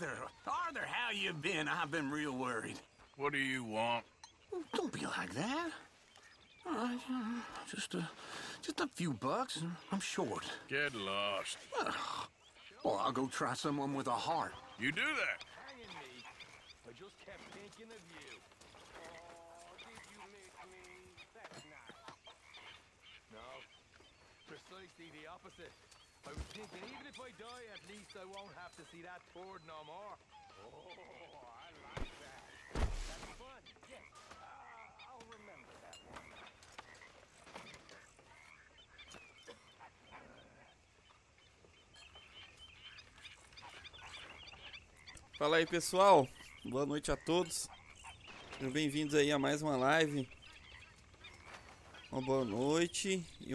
Arthur, how you been? I've been real worried. What do you want? Oh, don't be like that. All right, just a few bucks, and I'm short. Get lost. Well, I'll go try someone with a heart. You do that. Hanging me. I just kept thinking of you. Oh, did you miss me? That's not. No, precisely the opposite. I was thinking, even if I die, at least I won't have to see that turd no more. Oh, I like that. That's fun. Yes, I'll remember that one. Fala aí, pessoal, boa noite a todos, sejam bem-vindos aí a mais uma live. Uma boa noite e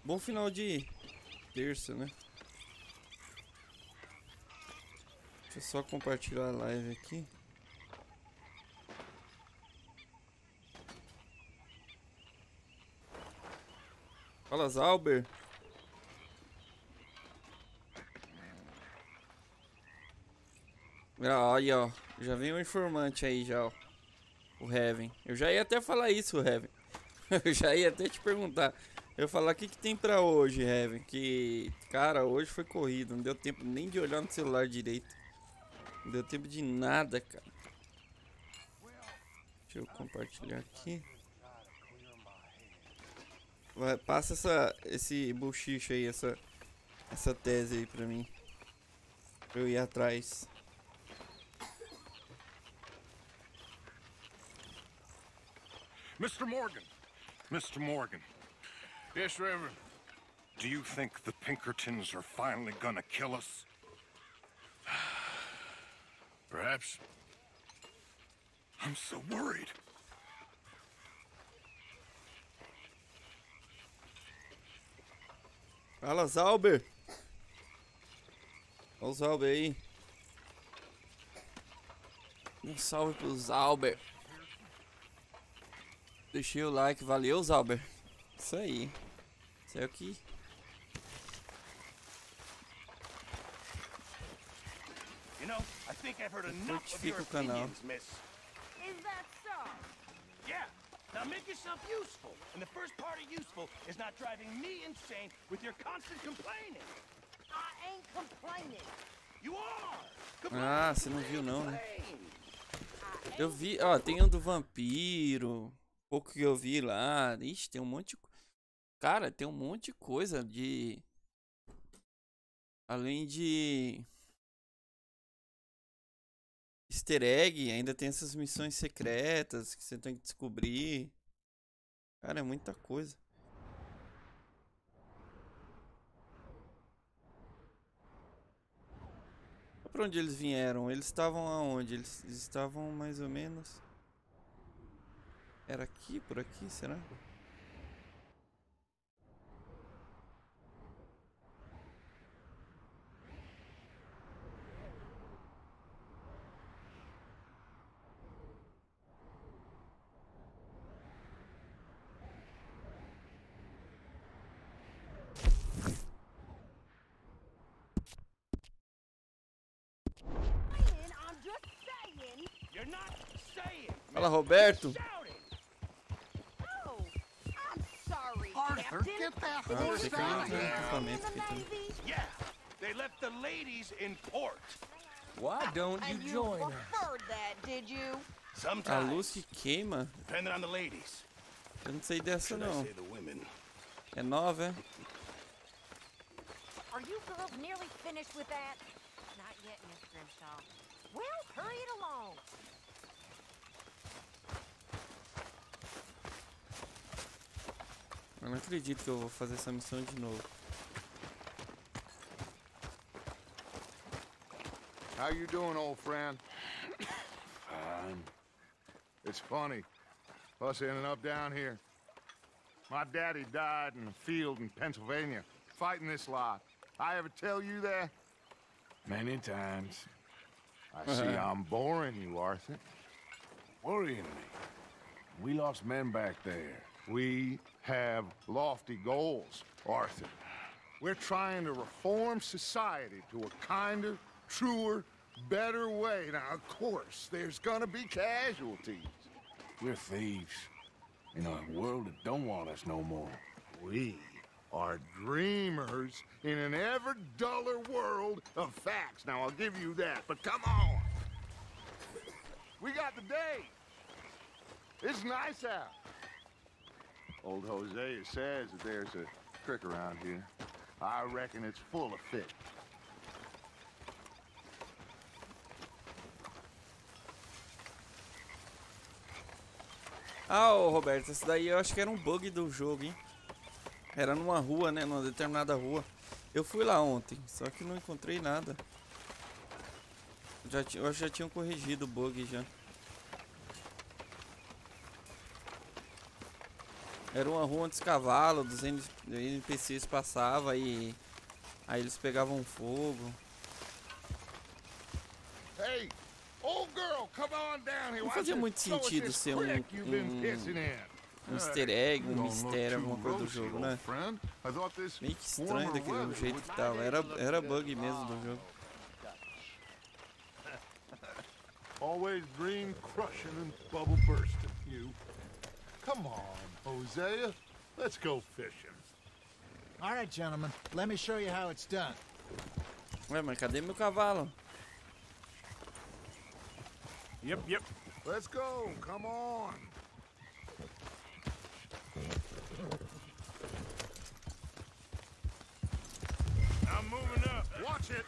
bom final de terça, né? Deixa eu só compartilhar a live aqui. Fala, Zalber. Olha, ó, já vem um informante aí já, ó. O Heaven. Eu já ia até falar isso, Heaven. Eu já ia até te perguntar. Eu ia falar o que tem pra hoje, Heaven. Que, cara, hoje foi corrido. Não deu tempo nem de olhar no celular direito. Não deu tempo de nada, cara. Deixa eu compartilhar aqui. Vai, passa esse buchicho aí, essa tese aí pra mim. Pra eu ir atrás. Mr. Morgan. Mr. Morgan. Yes, Reverend. Do you think the Pinkertons are finally gonna kill us? Perhaps. I'm so worried. Fala, Zalber. Olha o Zalber aí. Um salve pro Zalber. Deixei o like, valeu, Zalber. Isso aí. Isso é o que... You know, I think I've heard enough of Fortifica your o canal. opinions, miss. Is that so? Yeah. Now make yourself useful. And the first part of useful is not driving me insane with your constant complaining. I ain't complaining. You are. Ah, você não viu não, né? Complain. Eu vi, ó, tem um do vampiro. Pouco que eu vi lá. Ixi, tem um monte de... Cara, tem um monte de coisa de... Além de... Easter egg, ainda tem essas missões secretas que você tem que descobrir. Cara, é muita coisa. Pra onde eles vieram? Eles estavam aonde? Eles estavam mais ou menos... Era aqui, por aqui, será? I'm just saying. You're not saying. Fala, Roberto. Shouting. Oh, I'm sorry, Arthur, Captain. get that Ah, horse fica out of no here. acampamento In the aqui também. Navy? Yeah. They left the ladies in port. Why don't you And you join us? preferred that, did you? A Sometimes. luz que queima? Depending on the ladies. Eu não sei dessa Should I não. say the women? É nova, é? Are you girls nearly finished with that? Not yet, Miss Grimshaw. Well, hurry it along. Eu não acredito que eu vou fazer essa missão de novo. How you doing, old friend? Fine. It's funny, us ending up down here. My daddy died in a field in Pennsylvania, fighting this lot. I ever tell you that? Many times. I see I'm boring you, Arthur. Worrying me. We lost men back there. We have lofty goals, Arthur. We're trying to reform society to a kinder, truer, better way. Now, of course, there's gonna be casualties. We're thieves in a world that don't want us no more. We are dreamers in an ever duller world of facts. Now, I'll give you that, but come on. We got the day. It's nice out. Old Hosea says that there's a creek around here. I reckon it's full of fish. Ah, ô Roberto, esse daí eu acho que era um bug do jogo, hein? Era numa rua, né? Numa determinada rua. Eu fui lá ontem, só que não encontrei nada. Eu acho que já tinham corrigido o bug já. Era uma rua onde os cavalos dos NPCs passavam e aí eles pegavam fogo. Hey, old girl, come on down here. Não fazia muito sentido ser um easter egg, um mistério, alguma coisa do jogo, né? Meio que estranho daquele jeito que tava. Era bug mesmo do jogo. Always dream crushing and bubble bursting, you. Come on, Hosea. Let's go fishing. All right, gentlemen. Let me show you how it's done. Ué, mas cadê meu cavalo? Yep. Let's go. Come on. I'm moving up. Watch it.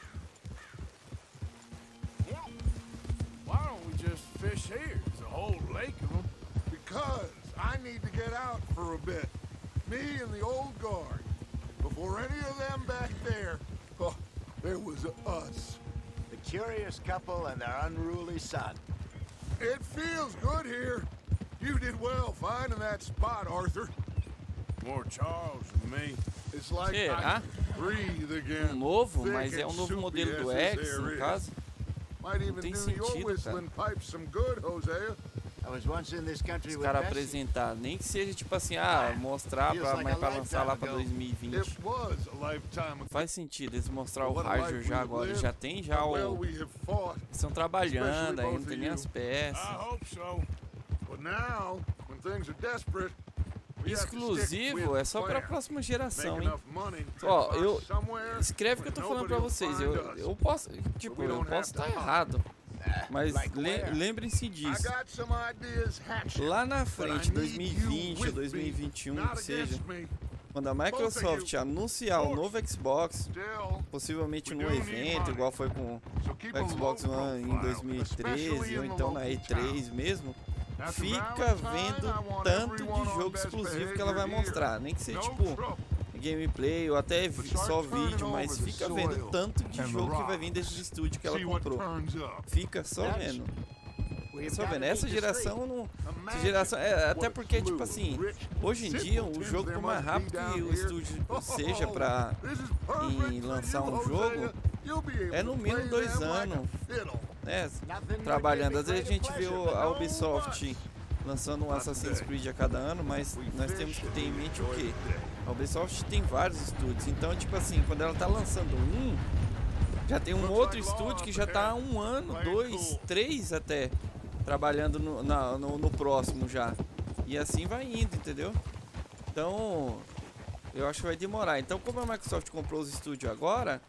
Why don't we just fish here? There's a whole lake of them. Because I need to get out for a bit. Me and the old guard. Before any of them back there, oh, there was us. The curious couple and their unruly son. It feels good here. You did well finding that spot, Arthur. More Charles than me. It's like I Será? breathe again. Novo, Thick mas é and um novo soupy modelo do as X, this no air caso. is. Might even tem do sentido, your cara. whistling pipes some good, Hosea. I was once in this country Os with caras Bessie. apresentar, nem que seja tipo assim, mostrar mas pra lançar lá pra 2020. It was a lifetime ago. Faz sentido eles mostrar o What a hardware life já we've agora, lived. já tem já How o... well we have fought. Eles estão trabalhando Especially ainda, both tem of nem you. as peças. I hope so. But now, when things are desperate, we have to stick Exclusivo with é só the pra plan. próxima geração, Make hein? enough money to Ó, buy eu... somewhere Escreve o que eu tô falando pra nobody vocês, will find us. eu posso, tipo, eu posso estar errado, mas lembrem-se I disso. got some ideas hatched. Lá na But I frente, need you 2020 ou with 2021, me, not que seja, against me. quando a Microsoft anunciar o novo Xbox, Still, possivelmente num evento, igual foi com so keep o a Xbox low One em profile, 2013 especially ou in the então na local E3 town. mesmo, After fica Valentine, vendo I want tanto everyone de on jogo best exclusivo que ela vai behavior mostrar, nem que seja No tipo trouble. gameplay ou até só vídeo, mas over the fica vendo soil tanto de and the jogo que vai vir rocks. desses estúdios que ela See what comprou. turns up. Fica só vendo. Só vendo, essa geração não. Essa geração. Até porque, tipo assim, hoje em dia, o jogo, por mais rápido que o estúdio seja pra lançar um jogo, é no mínimo 2 anos, né? Trabalhando. Às vezes a gente vê a Ubisoft lançando um Assassin's Creed a cada ano, mas nós temos que ter em mente o quê? A Ubisoft tem vários estúdios, então, tipo assim, quando ela tá lançando um, já tem um outro estúdio que já tá há 1 ano, 2, 3 até, trabalhando no próximo já. E assim vai indo, entendeu? Então, eu acho que vai demorar. Então, como a Microsoft comprou os estúdios agora,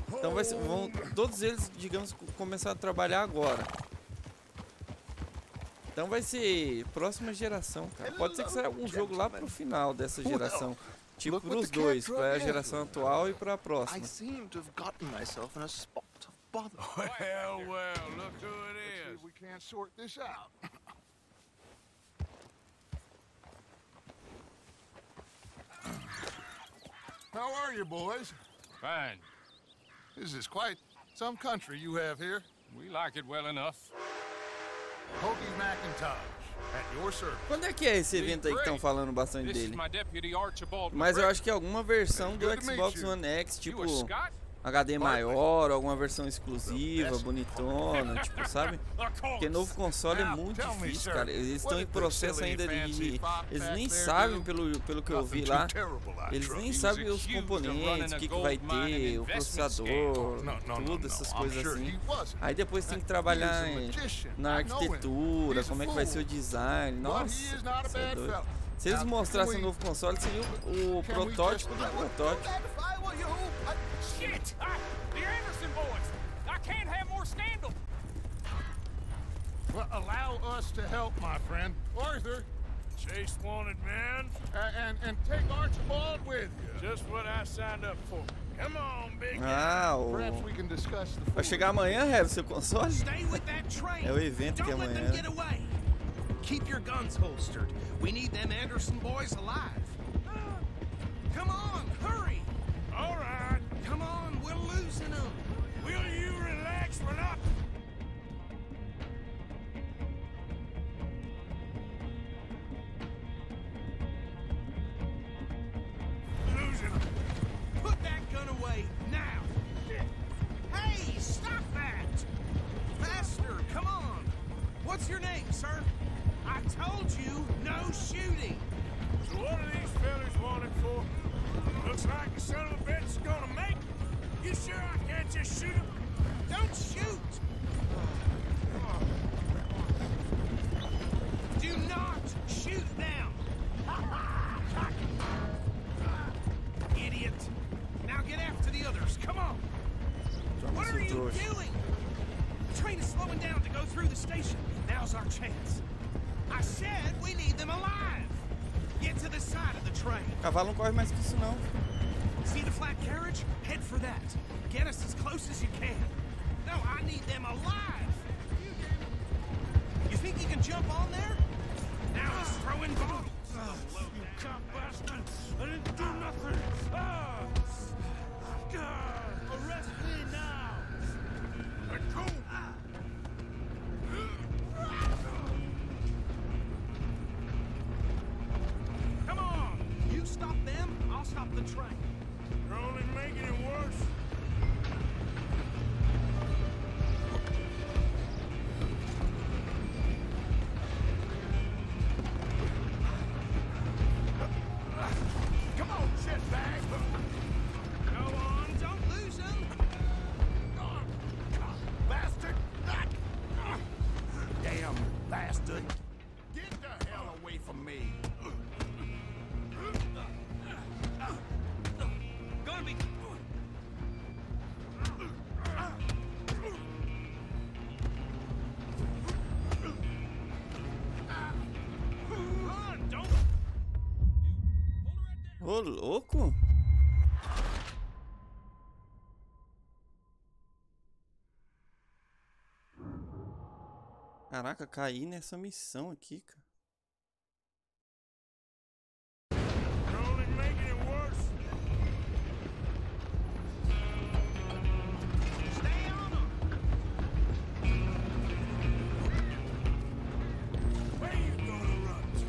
então vão todos eles, digamos, começar a trabalhar agora. Então vai ser próxima geração, cara. Pode ser que saia algum jogo lá pro final dessa geração. Tipo pros dois, pra geração atual e pra próxima. I seem to have gotten myself in a spot of bother. Well, look who it See is. if we can't sort this out. How are you, boys? Fine. This is quite some country you have here. We like it well enough. Hoagie McIntosh, at your service. Quando é que é esse evento aí que estão falando bastante This is dele? my deputy Archibald Mas eu McGregor. acho que é alguma versão do Good to meet Xbox you. One X, You tipo, a Scot? HD maior, alguma versão exclusiva, bonitona, tipo, sabe? Porque novo console é muito difícil, cara. Eles estão em processo ainda de... Eles nem sabem, pelo que eu vi lá, eles nem sabem os componentes, o que vai ter, o processador, tudo, essas coisas assim. Aí depois tem que trabalhar na arquitetura, como é que vai ser o design. Nossa, isso é doido. Se eles mostrassem o novo console, seria o protótipo do protótipo. Shit! The Anderson boys! I can't have more scandal! Well, allow us to help, my friend. Arthur, Chase wanted man. and take Archibald with you. Just what I signed up for. Come on, big Ah, Perhaps we can discuss the vai chegar amanhã, Rev, seu console? Stay with that train. É o evento que é Don't let them amanhã. get away. Keep your guns holstered. We need them Anderson boys alive. Come on, hurry. All right. Come on, we're losing them. Will you relax? We're not. Losing them. Put that gun away now. Hey, stop that. Faster, come on. What's your name, sir? I told you no shooting. So what are these fellas wanted for? Looks like the son of a bitch is gonna make it. You sure I can't just shoot him? Don't shoot. Do not shoot now. Idiot. Now get after the others. Come on. What are you doing? The train is slowing down to go through the station. Now's our chance. I said we need them alive. Get to the side of the train. Cavalo não corre mais que isso não. See the flat carriage? Head for that. Get us as close as you can. No, I need them alive. You think you can jump on there? Now he's throwing bombs. You cop bastard! I didn't do nothing! Ah! God! Arrest me now! Let go! Come on! You stop them, I'll stop the train. You're only making it worse. Come on, shitbag. Go on, don't lose them. Bastard. Damn bastard. Get the hell away from me. Gonna be... Run, don't... Ô, louco! Caraca, caí nessa missão aqui, cara. You're only making it worse. Stay on them. Where you gonna run to?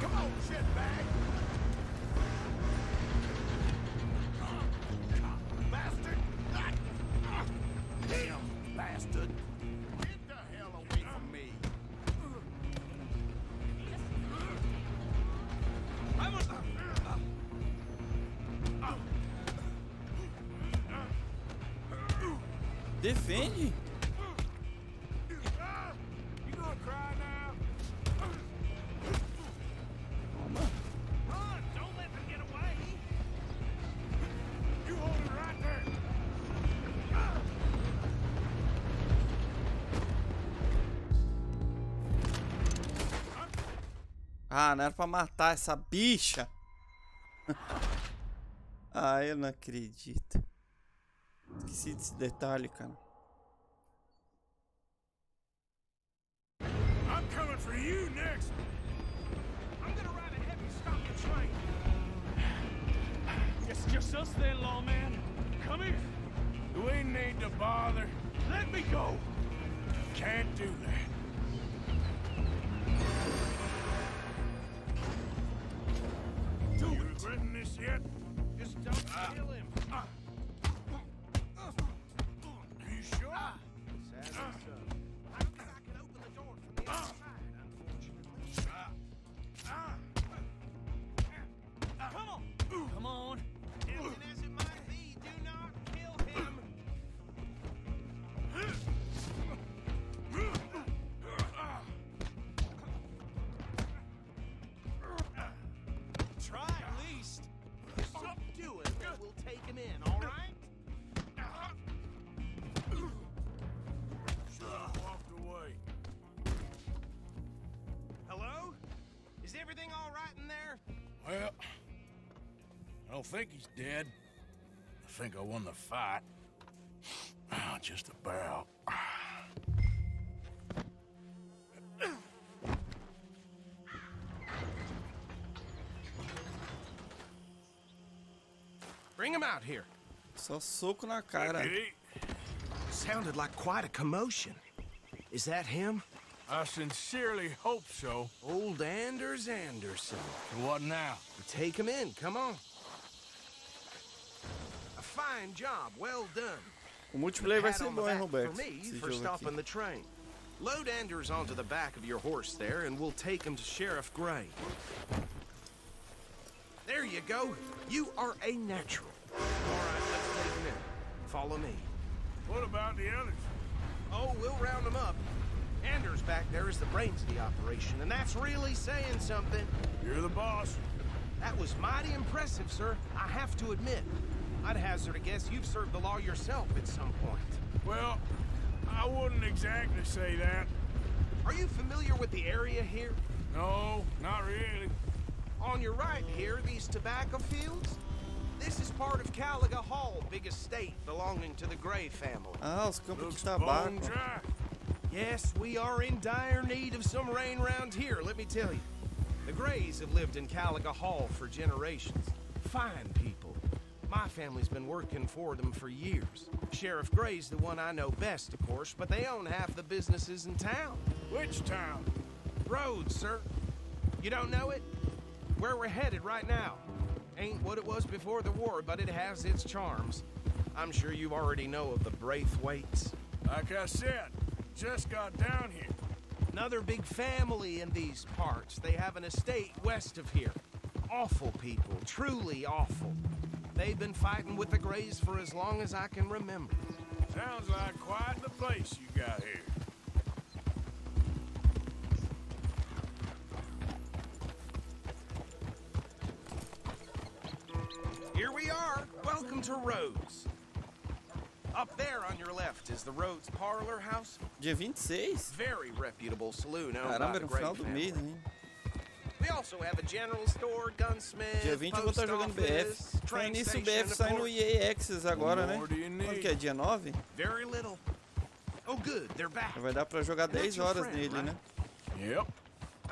Come on, shitbag. Bastard. Damn bastard. Get the hell away from me. Defende? You gonna cry now? Run, don't let them get away. You hold it right there. Ah, não era pra matar essa bicha. Ah, eu não acredito. Esqueci desse detalhe, cara. I'm coming for you next. I'm gonna ride ahead and stop the train. It's just us then, lawman. Come here. You ain't need to bother. Let me go. Can't do that. it. Just don't kill him. You sure? Sadly so. I don't think I can open the door from the outside, unfortunately. Come on! Come on. Tempting as it might be, do not kill him. Try at least. Subdue him and we'll take him in, all right? Should have walked away. Hello? Is everything all right in there? Well, I don't think he's dead. I think I won the fight. Just about. Bring him out here. Só soco na cara. Sounded like quite a commotion. Is that him? I sincerely hope so. Old Anders Anderson. What now? Take him in, come on. A fine job, well done. O multiplayer vai Pat ser on the bom, hein, back Roberto? for me Esse for jogo stopping aqui. the train. Load Anders onto the back of your horse there, and we'll take him to Sheriff Gray. There you go. You are a natural. All right, let's take him in. Follow me. What about the others? Oh, we'll round them up. Anders back there is the brains of the operation, and that's really saying something. You're the boss. That was mighty impressive, sir. I have to admit. I'd hazard a guess you've served the law yourself at some point. Well, I wouldn't exactly say that. Are you familiar with the area here? No, not really. On your right here, these tobacco fields? This is part of Caliga Hall, big estate belonging to the Gray family. Ah, os campos Looks de bone tabaco. dry. Yes, we are in dire need of some rain round here, let me tell you. The Grays have lived in Caliga Hall for generations. Fine people. My family's been working for them for years. Sheriff Gray's the one I know best, of course, but they own half the businesses in town. Which town? Rhodes, sir. You don't know it? Where we're headed right now. Ain't what it was before the war, but it has its charms. I'm sure you already know of the Braithwaites. Like I said, just got down here. Another big family in these parts. They have an estate west of here. Awful people, truly awful. They've been fighting with the Grays for as long as I can remember. Sounds like quite the place you got here. Here we are. Welcome to Rhodes. Up there on your left is the Rhodes Parlor House. Dia 26? Very reputable saloon owned by Caramba, the era no Gray final do family. mês, hein? We also have a general store, gunsmith, Dia 20 eu vou estar jogando BF. Falando nisso, o BF sai no EA Access agora, né? Quando que é? Dia 9? Very little. Oh, good, they're back. Vai dar pra jogar 10 horas nele, né? Yep.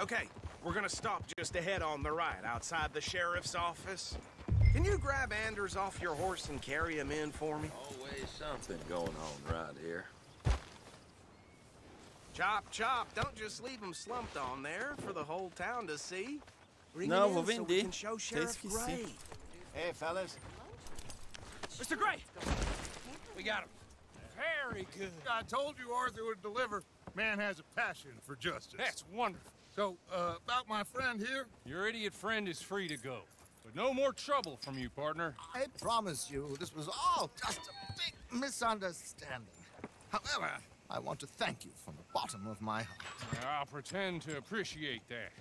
Okay, we're gonna stop just ahead on the right, outside the sheriff's office. Can you grab Anders off your horse and carry him in for me? Always something going on right here. Chop, chop. Don't just leave him slumped on there for the whole town to see. Bring Não, him vou in so we vender. can show Até Sheriff esqueci. Gray. Hey, fellas. Mr. Gray! We got him. Very good. I told you Arthur would deliver. Man has a passion for justice. That's wonderful. So, about my friend here, Your idiot friend is free to go. But no more trouble from you, partner. I promise you, this was all just a big misunderstanding. However, I want to thank you from the bottom of my heart. I'll pretend to appreciate that.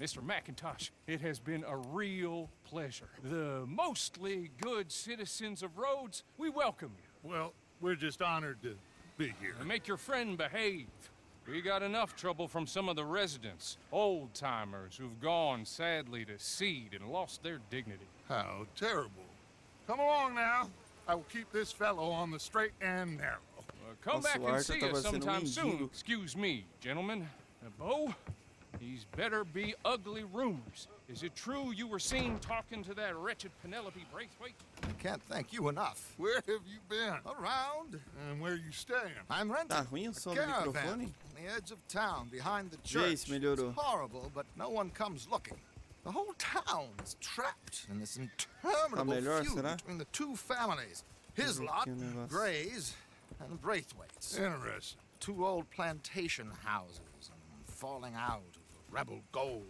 Mr. McIntosh, it has been a real pleasure. The mostly good citizens of Rhodes, we welcome you. well, we're just honored to be here. And make your friend behave. We got enough trouble from some of the residents, old-timers who've gone, sadly, to seed and lost their dignity. How terrible. Come along now. I will keep this fellow on the straight and narrow. Come Nossa, back o and Arthur see tava us sendo sometime soon. mendigo. Excuse me, gentlemen. Bo, these better be ugly rumors. Is it true you were seen talking to that wretched Penelope Braithwaite? I can't thank you enough. Where have you been? Around, And where you staying? I'm renting Tá ruim o a som do caravan microfone? on the edge of town behind the Vê church. se melhorou. It's horrible, but no one comes looking. The whole town's trapped in this interminable melhor, feud será? between the two families. His lot, Grays, and Braithwaite's. Interesting. Two old plantation houses, and falling out over rebel gold,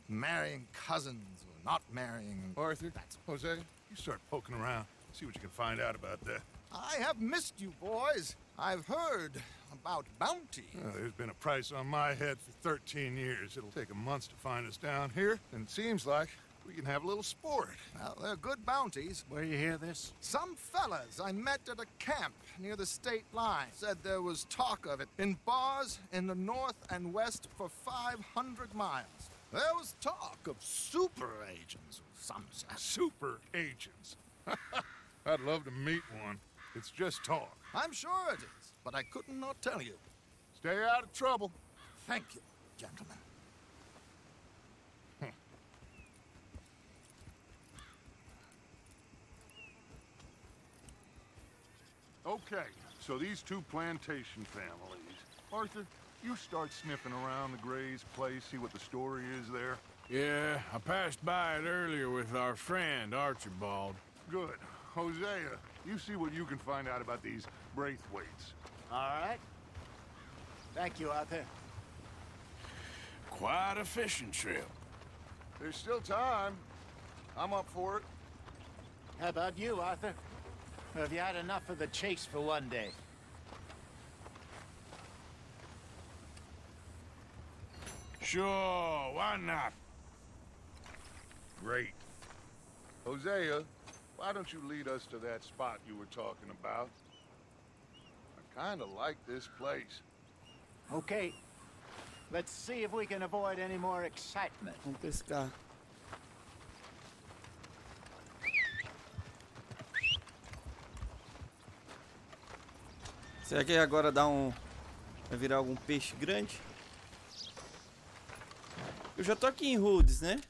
and marrying cousins or not marrying. Arthur, Jose, you start poking around. See what you can find out about that. I have missed you, boys. I've heard about bounty. There's been a price on my head for 13 years. It'll take a month to find us down here, and it seems like we can have a little sport. Well, they're good bounties. Where you hear this? Some fellas I met at a camp near the state line said there was talk of it in bars in the north and west for 500 miles. There was talk of super agents of some sort. Super agents. I'd love to meet one. It's just talk. I'm sure it is, but I couldn't not tell you. Stay out of trouble. Thank you, gentlemen. Okay, so these two plantation families. Arthur, you start sniffing around the Gray's place, see what the story is there. Yeah, I passed by it earlier with our friend, Archibald. Good. Hosea, you see what you can find out about these Braithwaites. All right. Thank you, Arthur. Quite a fishing trip. There's still time. I'm up for it. How about you, Arthur? Or have you had enough of the chase for one day? Sure, why not? Great. Hosea, why don't you lead us to that spot you were talking about? I kind of like this place. Okay. Let's see if we can avoid any more excitement. Vamos pescar. Será que agora dá um... vai virar algum peixe grande? Eu já tô aqui em Rhodes, né?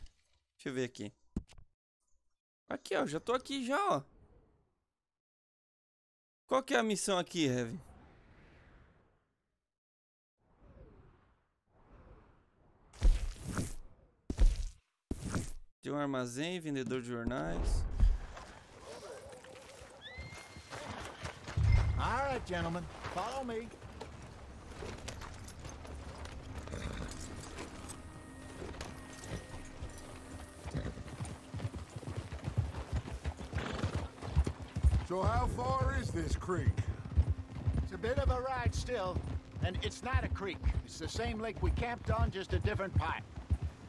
Deixa eu ver aqui. Aqui, ó. Já tô aqui já, ó. Qual que é a missão aqui, Heavy? Tem um armazém, vendedor de jornais. All right, gentlemen. Follow me. So how far is this creek? It's a bit of a ride still, and it's not a creek. It's the same lake we camped on, just a different part.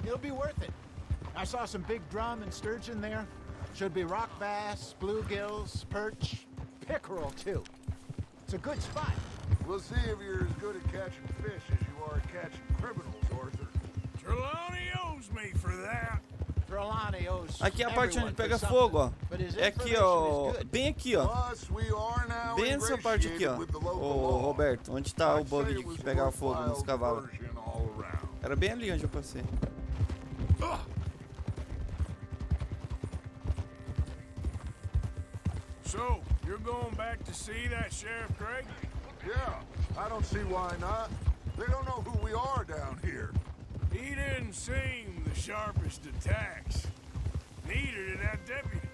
It'll be worth it. I saw some big drum and sturgeon there. Should be rock bass, bluegills, perch, pickerel too. It's a good spot. We'll see if you're as good at catching fish as you are at catching criminals, Arthur. Trelawney owes me for that. Trelawney owes Aqui é a parte onde everyone pega for fogo, ó. something, but his É aqui, information ó. is good. Bem aqui, ó. Plus, we are now Bem essa parte aqui, ó. ingratiated with the local Ô, law. Roberto, onde tá o I'd bug say de it was que pegava a fogo nos worthwhile cavalos? diversion all around. Era bem ali onde eu passei. So, you're going back to see that Sheriff Craig? Yeah, I don't see why not. They don't know who we are down here. He didn't seem the sharpest attacks. Neither did that deputy.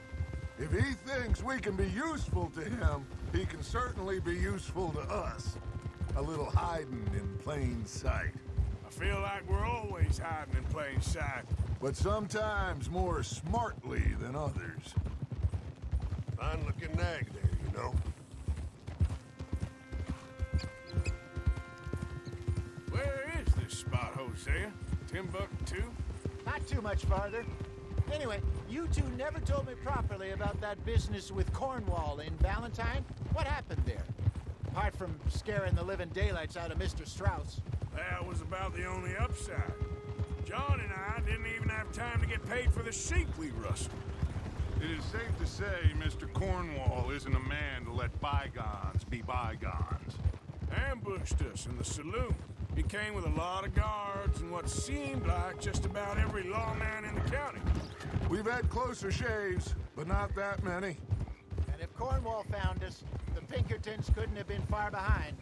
If he thinks we can be useful to him, he can certainly be useful to us. A little hiding in plain sight. I feel like we're always hiding in plain sight. But sometimes more smartly than others. Fine-looking nag there, you know. Where is this spot, Hosea? Timbuktu? Not too much farther. Anyway, you two never told me properly about that business with Cornwall in Valentine. What happened there? Apart from scaring the living daylights out of Mr. Strauss. That was about the only upside. John and I didn't even have time to get paid for the sheep we rustled. It is safe to say Mr. Cornwall isn't a man to let bygones be bygones. Ambushed us in the saloon. He came with a lot of guards and what seemed like just about every lawman in the county. We've had closer shaves, but not that many. And if Cornwall found us, the Pinkertons couldn't have been far behind.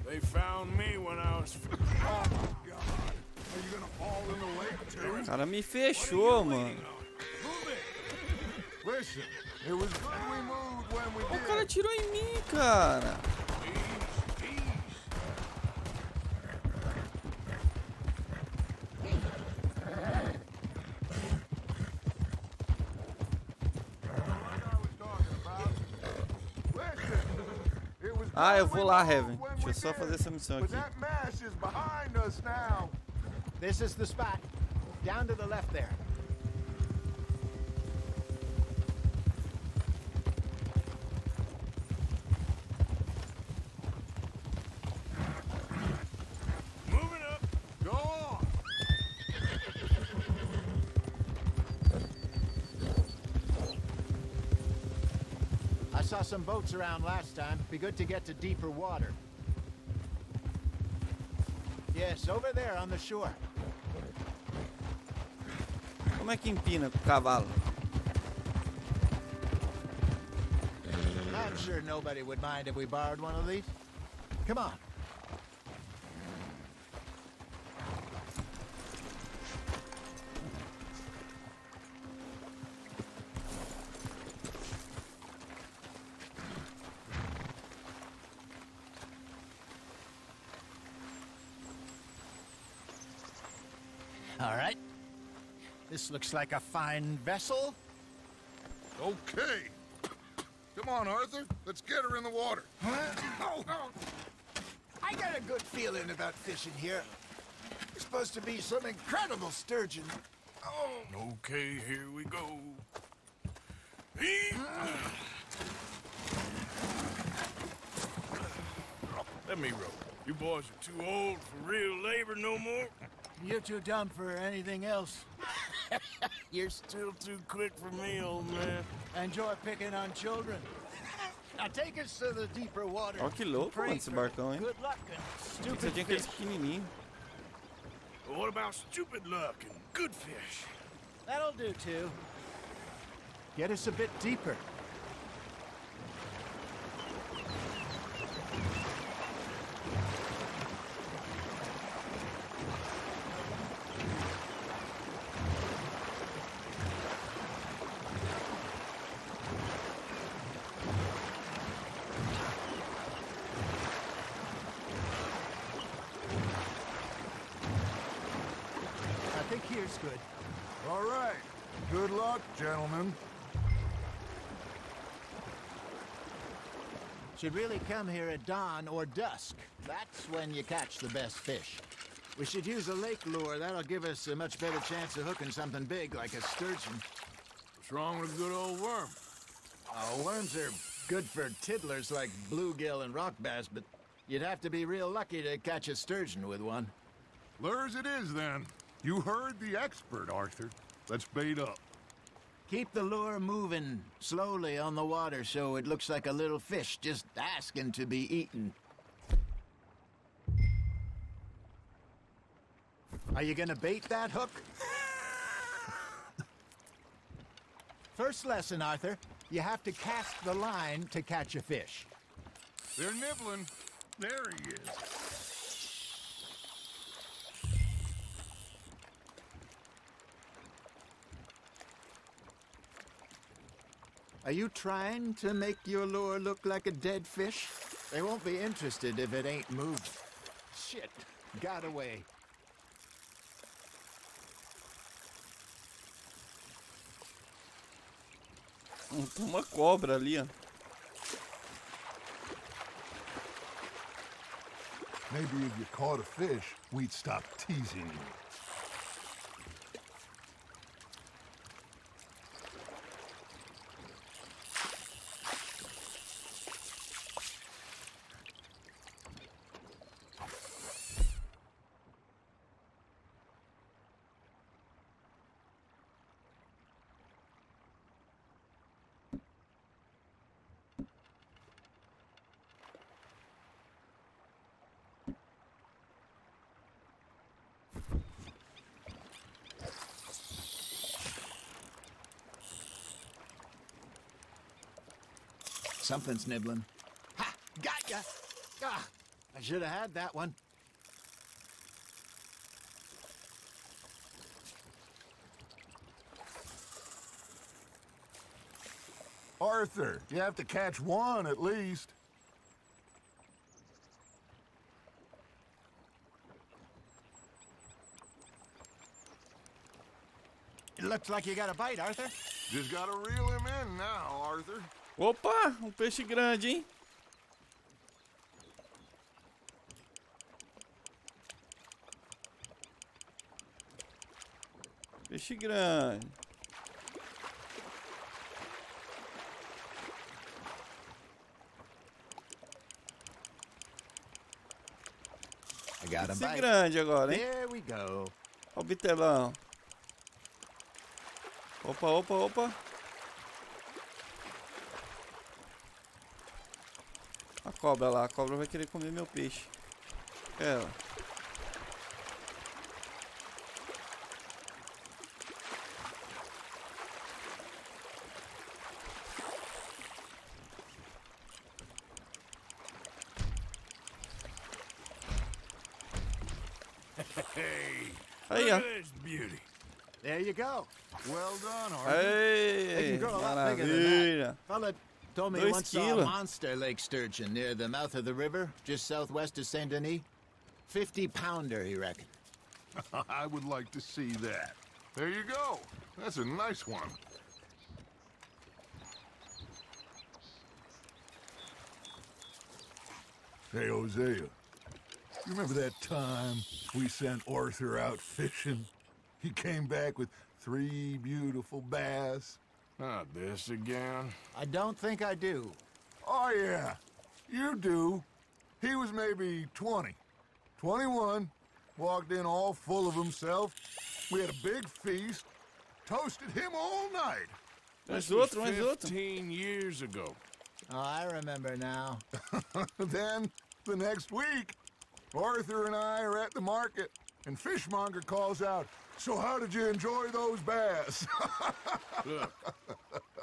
They found me when I was... Oh, God. Are you gonna fall in the lake too? O cara me fechou, mano. Listen, it was good we moved when we O did. cara tirou em mim, cara. Ah, eu vou lá, Heaven. Deixa eu só fazer essa missão aqui. This is the spot. Down to the left there. Moving up. Go on. I saw some boats around last time. Be good to get to deeper water. Yes, over there on the shore. Como é que empina com o cavalo? I'm sure nobody would mind if we borrowed one of these. Come on. All right. This looks like a fine vessel. Okay. Come on, Arthur. Let's get her in the water. I got a good feeling about fishing here. There's supposed to be some incredible sturgeon. Oh. Okay, here we go. Let me row. You boys are too old for real labor no more. You're too dumb for anything else. You're still too quick for me, old man. Enjoy picking on children. Now take us to the deeper water. Ó que louco, mano, esse barcão, hein? Good luck and Você stupid tinha aqueles fish. pequenininhos. Well, what about stupid luck and good fish? That'll do too. Get us a bit deeper. I think here's good. All right. Good luck, gentlemen. Should really come here at dawn or dusk. That's when you catch the best fish. We should use a lake lure. That'll give us a much better chance of hooking something big like a sturgeon. What's wrong with a good old worm? Oh, worms are good for tiddlers like bluegill and rock bass, but you'd have to be real lucky to catch a sturgeon with one. Lures it is, then. You heard the expert, Arthur. Let's bait up. Keep the lure moving slowly on the water so it looks like a little fish just asking to be eaten. Are you gonna bait that hook? First lesson, Arthur. You have to cast the line to catch a fish. They're nibbling. There he is. Are you trying to make your lure look like a dead fish? They won't be interested if it ain't moved. Shit, got away. Tem uma cobra ali, ó. Maybe if you caught a fish, we'd stop teasing you. Something's nibbling. Ha! Got ya! Ah, I should have had that one. Arthur, you have to catch one at least. It looks like you got a bite, Arthur. Just gotta reel him in now, Arthur. Opa, um peixe grande, hein? Peixe grande. I got a Peixe bite. grande agora, hein? There we go. Ó o bitelão. Opa, opa, opa. A cobra lá, a cobra vai querer comer meu peixe. Ela. Hey, Aí, look ó. at this beauty. There you go. Well done, Arthur. They Ei, can grow a lot bigger than maravilha. that. Fella told me he 2 once saw a quilos. monster lake sturgeon near the mouth of the river, just southwest of Saint Denis. 50-pounder, he reckoned. I would like to see that. There you go. That's a nice one. Hey, Hosea. You remember that time we sent Arthur out fishing? He came back with 3 beautiful bass. Not this again. I don't think I do. Oh, yeah. You do. He was maybe 20. 21. Walked in all full of himself. We had a big feast. Toasted him all night. This Mais was outro, mais outro. 15 years ago. Oh, I remember now. Then, the next week, Arthur and I are at the market, and Fishmonger calls out, "So how did you enjoy those bass?" Look,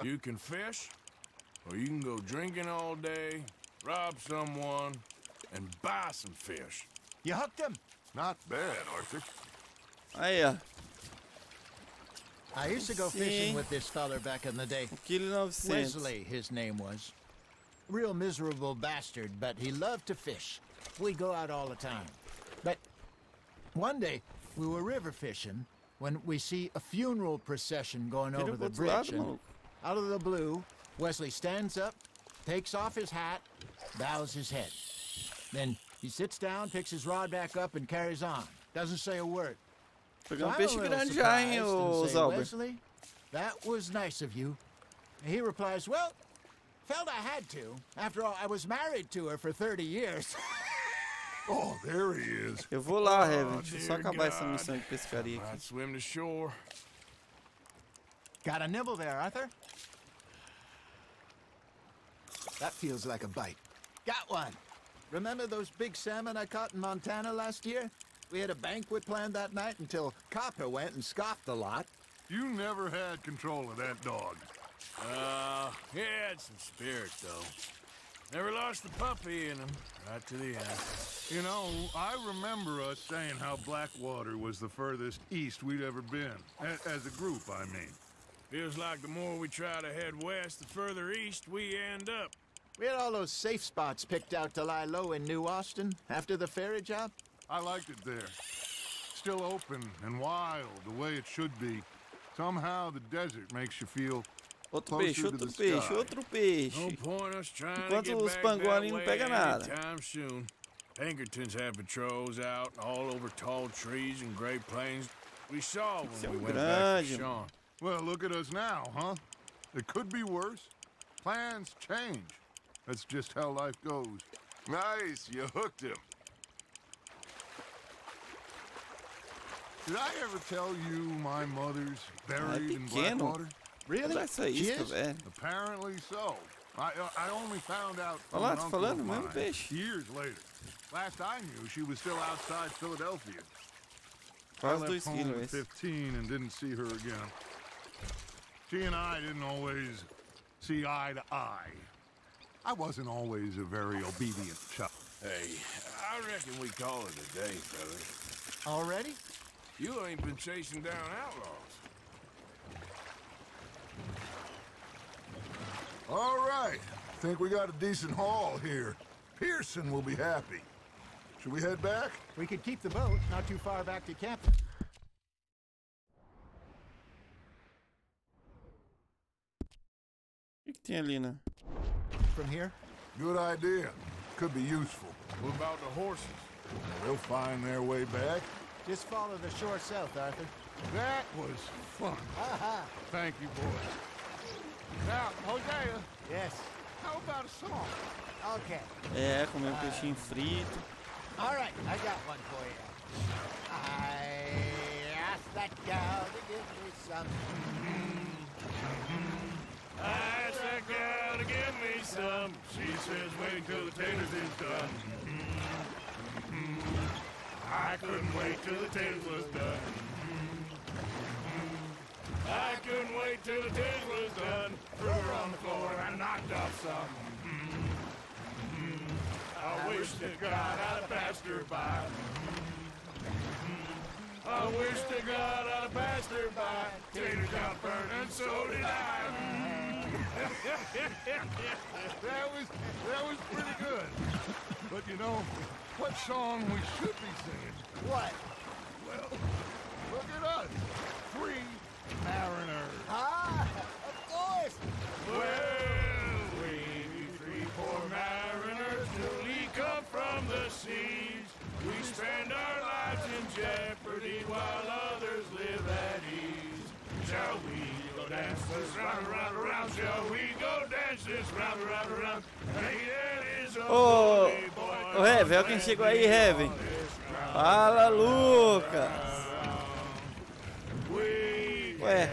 you can fish, or you can go drinking all day, rob someone, and buy some fish. You hooked him. Not bad, Arthur. Aí, ó. I used to go See? fishing with this feller back in the day. 1,900 kg. Wesley, his name was. Real miserable bastard, but he loved to fish. We'd go out all the time. But one day, we were river fishing when we see a funeral procession going Vira over pro the outro bridge. lado, And maluco. out of the blue, Wesley stands up, takes off his hat, bows his head. Then he sits down, picks his rod back up, and carries on. Doesn't say a word. Pegar So um I'm peixe a little grande já, hein, surprised ô and say, Zalber. Wesley, that was nice of you. And he replies, well, felt I had to. After all, I was married to her for 30 years. Oh, there he is. Eu vou lá, Oh, Heaven. Deixa eu só dear acabar essa God. missão de pescaria I'd aqui. swim to shore. Got a nibble there, Arthur? That feels like a bite. Got one. Remember those big salmon I caught in Montana last year? We had a banquet planned that night until Copper went and scoffed a lot. You never had control of that dog. He had some spirit, though. Never lost the puppy in him, right to the end. You know, I remember us saying how Blackwater was the furthest east we'd ever been. As a group, I mean. Feels like the more we try to head west, the further east we end up. We had all those safe spots picked out to lie low in New Austin after the ferry job. I liked it there. Still open and wild, the way it should be. Somehow the desert makes you feel Outro closer peixe, to outro the peixe, sky. outro No peixe. point us trying to Enquanto get os back pangualinhos that não way pega nada. anytime soon. Pinkertons have patrols out all over tall trees and Great Plains. We saw Isso é when we went grande, back to mano. Sean. Well, look at us now, huh? It could be worse. Plans change. That's just how life goes. Nice, you hooked him. Did I ever tell you my mother's buried in pequeno. Blackwater? Really? Olha essa She isca, is? velho. Apparently so. I only found out from Olha lá, an tô uncle falando, of mesmo mine peixe. years later. Last I knew, she was still outside Philadelphia. I Quase left 2 home quilos at esse. 15 and didn't see her again. She and I didn't always see eye to eye. I wasn't always a very obedient child. Hey, I reckon we call it a day, brother. Already? You ain't been chasing down outlaws. Think we got a decent haul here. Pearson will be happy. Should we head back? We could keep the boat not too far back to camp. O que tem ali, né? From here? Good idea. Could be useful. What about the horses? They'll find their way back. Just follow the shore south, Arthur. That was fun. Thank you, boys. Now, Hosea, Yes. how about a song? Okay. É, comer um peixinho frito. All right, I got one for you. I asked that gal to give me some. I asked that gal to give me some. She says wait till the taters is done. I couldn't wait till the taters was done. I couldn't wait till the taters was done. Threw her on the floor and knocked off some. I wish to God I'd have passed her by. I wish to God I'd have passed her by. Tater got burned and so did I. That was pretty good. But you know, what song we should be singing? What? Well, look at us. 3 mariners. Ah, of course. Well, we 3 poor mariners newly come from the seas. We spend our lives in jeopardy while others live at ease. Shall we go dance this round, around, around? Shall we go dance this round, around, around? Hey, that is a bully boy. Ô, Heavy, olha quem chegou aí, Heavy. Fala, Lucas. Ué,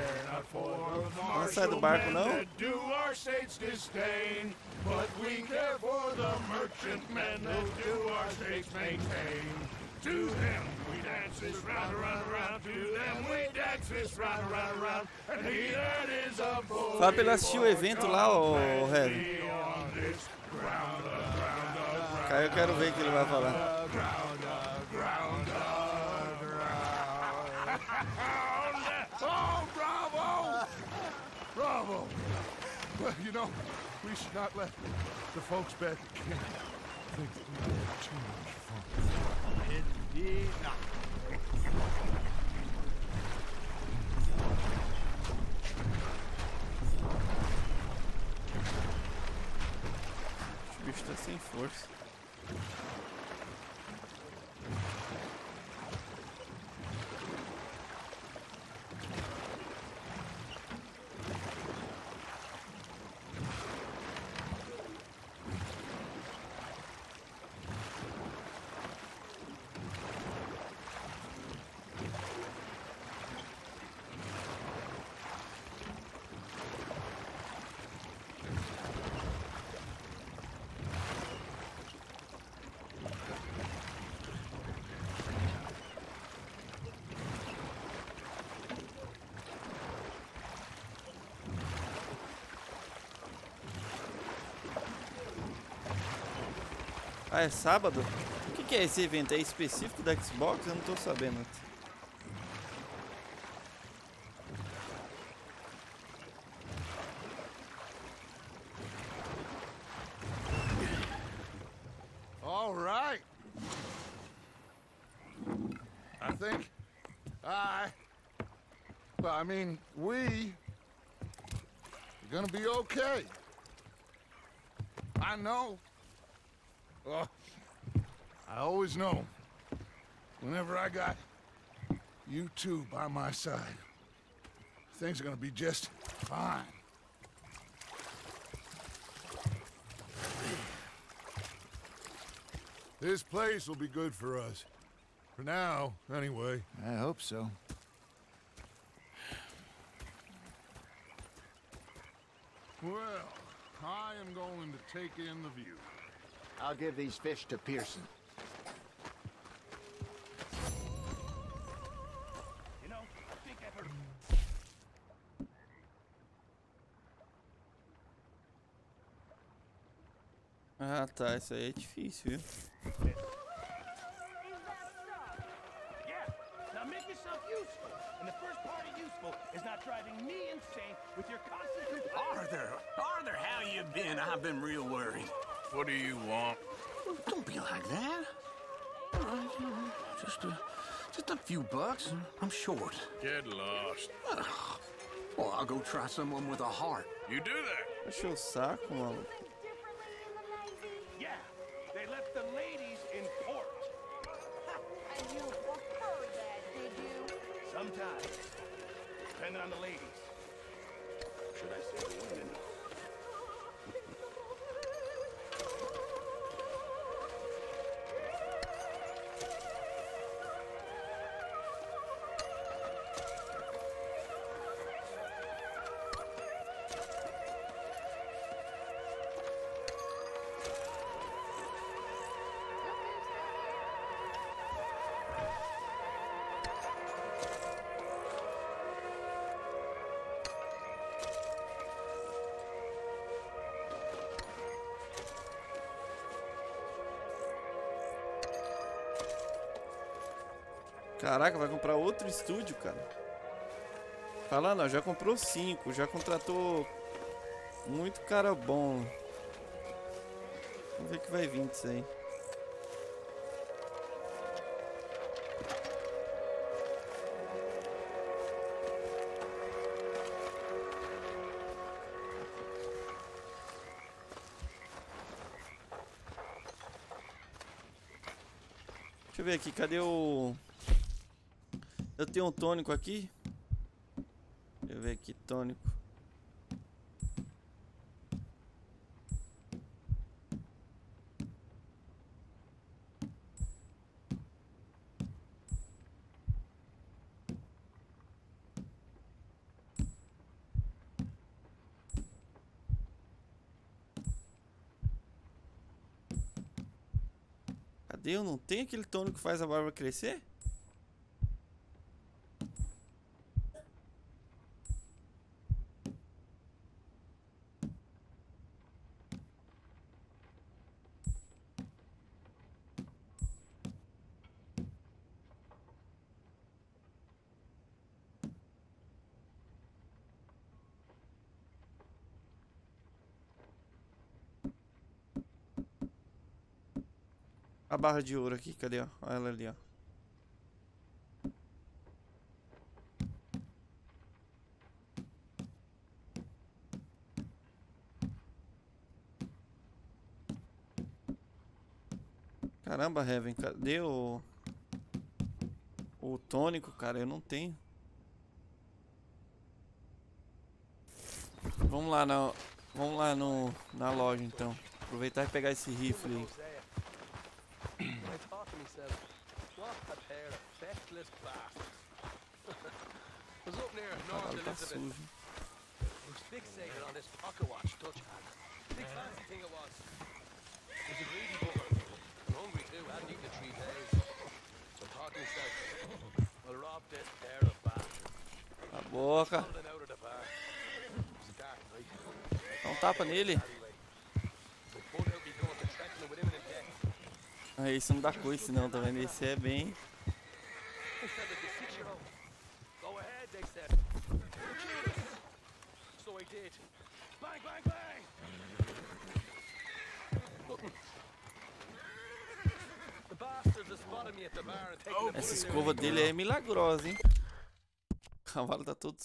não sai do barco, não? Do our states disdain, but we care for the merchantmen that do our states maintain. To them we dance this round, around, around. To them we dance this round, around, around. And he that is a boy. Fala pra ele assistir o evento lá, ô Heavy. Cara, eu quero ver o que ele vai falar. Oh, bravo! Bravo! Well, you know, we should not let the folks back at camp think that we had too much fun. Indeed not. O bicho tá sem força. Ah, é sábado? O que é esse evento? É específico da Xbox? Eu não tô sabendo. All right. I think we are gonna be okay. I know. Oh, I always know. Whenever I got you two by my side, things are gonna be just fine. This place will be good for us. For now, anyway. I hope so. Well, I am going to take in the view. I'll give these fish to Pearson. You know, I think I've heard. Ah, tá. Isso aí é difícil, viu? Yeah, now make yourself useful. And the first part of useful is not driving me insane with your constant complaints. Arthur, how you been? I've been real worried. What do you want? Don't be like that. All right, just a few bucks. I'm short. Get lost. Well, I'll go try someone with a heart. You do that. Achei o saco, mano. Yeah, they left the ladies in port. And you preferred that, did you? Sometimes, depending on the ladies. Should I say the women? Caraca, vai comprar outro estúdio, cara. Falando, ó, já comprou 5, já contratou muito cara bom. Vamos ver o que vai vir disso aí. Deixa eu ver aqui, cadê o... Eu tenho um tônico aqui. Deixa eu ver aqui, tônico. Cadê? Eu não tenho aquele tônico que faz a barba crescer? A barra de ouro aqui, cadê? Ó, ela ali, ó. Caramba, Heaven, cadê o tônico, cara? Eu não tenho. Vamos lá na loja então. Aproveitar e pegar esse rifle aí. I thought to myself, what a pair of feckless bastards. I was up near North Tá Elizabeth. sujo. I was fixated on this pocket watch Dutch had. Big fancy thing it was. It was a greedy bugger. I'm hungry too, hadn't eaten in 3 days. So I thought to myself, I'll rob this pair of bastards. A boca. Holding out of the bar. It was a dark night. Dá um tapa nele. So I pulled out my gun to threaten him with imminent death. Ah, esse não dá coice não, tá vendo? Esse é bem... They said that the 6-year-old. Go ahead, they said. So I did. Bang, bang, bang! The bastards have spotted me at the bar and taken the Essa bullet escova out. dele é milagrosa, hein? O cavalo tá todo